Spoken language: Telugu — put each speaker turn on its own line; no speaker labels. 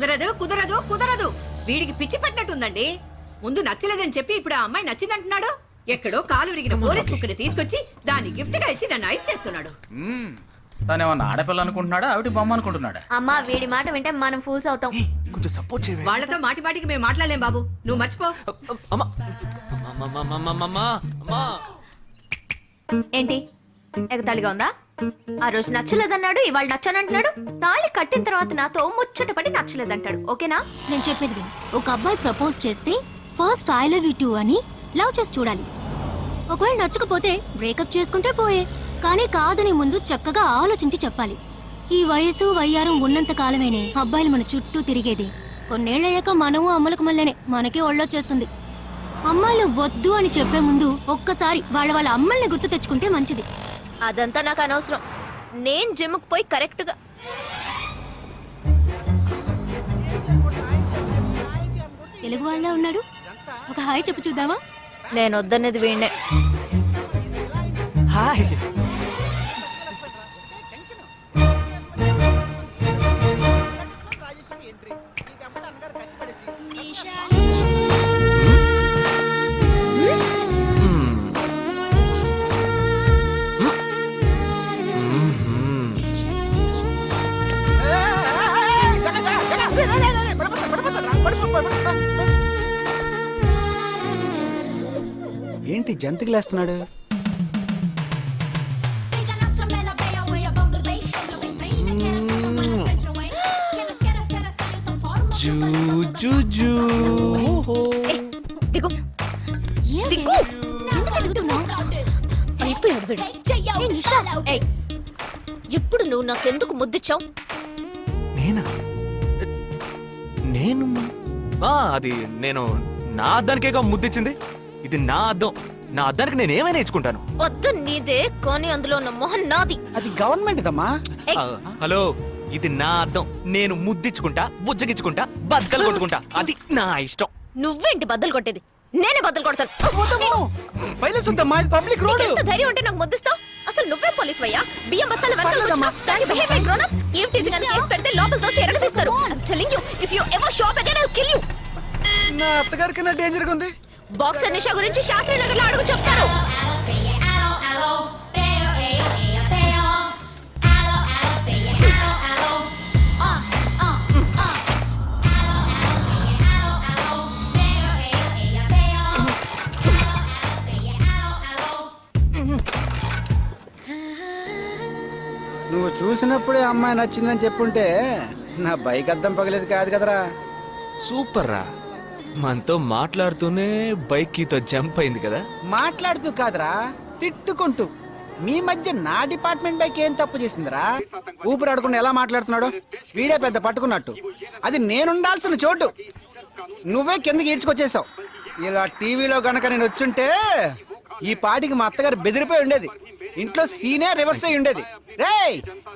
కుదరదు కుదరదు కుదరదు. వీడికి పిచ్చి పట్టినట్టుందండి. ముందు నచ్చలేదని చెప్పి ఇప్పుడు ఆ అమ్మాయి నచ్చిందంటున్నాడు. ఎక్కడో కాలు విరిగిన పోలీస్ కుక్కని తీసుకొచ్చి దాన్ని గిఫ్ట్ గా ఇచ్చి నన్ను ఐస్ చేస్తున్నాడు.
తనేమన్నా ఆడపిల్ల అనుకుంటున్నాడా ఆవిడ బొమ్మ అనుకుంటున్నాడా?
అమ్మా వీడి మాట వింటే మనం ఫూల్స్ అవుతాం.
కొంచెం సపోర్ట్ చేయండి.
వాళ్ళతో మాటి మాటికి మేము మాట్లాడలేం బాబు, నువ్వు మర్చిపో.
ఏంటి ఎగతాళిగా ఉందా? ఆ రోజు నచ్చలేదన్నాడు, ఇవాళ నచ్చానంటున్నాడు. తాళి కట్టిన తర్వాత నాతో ముచ్చటపడి నచ్చలేదంటాడు. ఓకేనా?
నేను చెప్పేది విను. ఒక అబ్బాయి ప్రపోజ్ చేస్తే first I love you two అని లవ్ చేసి చూడాలి. ఒకవేళ నచ్చకపోతే బ్రేకప్ చేసుకుంటే పోయే. కానీ కాదని ముందు చక్కగా ఆలోచించి చెప్పాలి. ఈ వయసు వయ్యారం ఉన్నంత కాలమేనే అబ్బాయిలు మన చుట్టూ తిరిగేది. కొన్నేళ్లయ్యాక మనము అమ్మలకు మళ్ళీనే మనకే ఒళ్ళొచ్చేస్తుంది. అమ్మాయిలు వద్దు అని చెప్పే ముందు ఒక్కసారి వాళ్ళ అమ్మల్ని గుర్తు తెచ్చుకుంటే మంచిది.
అదంతా నాకు అనవసరం. నేను జిమ్కి పోయి కరెక్ట్ గా
తెలుగు వాళ్ళ ఉన్నాడు. ఒక హాయ్ చెప్పు చూద్దామా?
నేను వద్దన్నది వీణ్ణే.
హాయ్.
ఏంటి జంతికలేస్తున్నాడు?
దిగు దిగు. అయిపోయాడు వీడు. ఏయ్, ఇప్పుడు నువ్వు నాకెందుకు ముద్దిచ్చావు?
నేనా? నేను అది నేను నా అద్దానికేగా ముద్దిచ్చింది. ఇది నా అద్దం. నా అద్దానికి నేను ఏమైనా ఇచ్చుకుంటాను.
వద్దు నీదే, కానీ అందులో ఉన్న మొహన్ నాది.
అది గవర్నమెంట్ దమ్మా.
హలో, ఇది నా అద్దం. నేను ముద్దిచ్చుకుంటా, బుజ్జగిచ్చుకుంటా, బద్దలు కొట్టుకుంటా. అది నా ఇష్టం.
నువ్వేంటి బద్దలు కొట్టేది? నేనే బద్దలు కొడతాను.
Public road.
ఎంత ధైర్యం ఉంటే నాకు ముద్దిస్తావు? అసలు నువ్వే పోలీస్ వయ్యా? బియ్యం బస్తాల వెనకాల కూర్చున్నా. దాని behavior grown-ups. ఏం టీజింగ్ అని కేసు పెడితే లోపల తోసి ఎరగదీస్తారు. I'm telling you, if you ever show up again, I'll kill you.
నా అత్తగారి కన్నా డేంజర్ గా ఉంది.
బాక్సర్ నిషా గురించి శాస్త్రి నగర్ లో అడుగు చెప్తారు.
నువ్వు చూసినప్పుడే అమ్మాయి నచ్చిందని చెప్పుంటే నా బైక్ అద్దం పగలేదు కాదు కదరా.
సూపర్ రా. మనతో మాట్లాడుతూనే బైక్ కీతో జంప్ అయింది కదా.
మాట్లాడుతూ కాదురా, తిట్టుకుంటూ. మీ మధ్య నా డిపార్ట్మెంట్ బైక్ ఏం తప్పు చేసిందిరా? ఊపిరి ఆడకుండా ఎలా మాట్లాడుతున్నాడు? వీడే పెద్ద పట్టుకున్నట్టు. అది నేనుండాల్సిన చోటు నువ్వే కిందకి ఈడ్చుకొచ్చేసావు. ఇలా టీవీలో గనక నేను వచ్చుంటే ఈ పాటికి మా అత్తగారు బెదిరిపోయి ఉండేది. ఇంట్లో సీనే రివర్స్ అయి ఉండేది. రేయ్,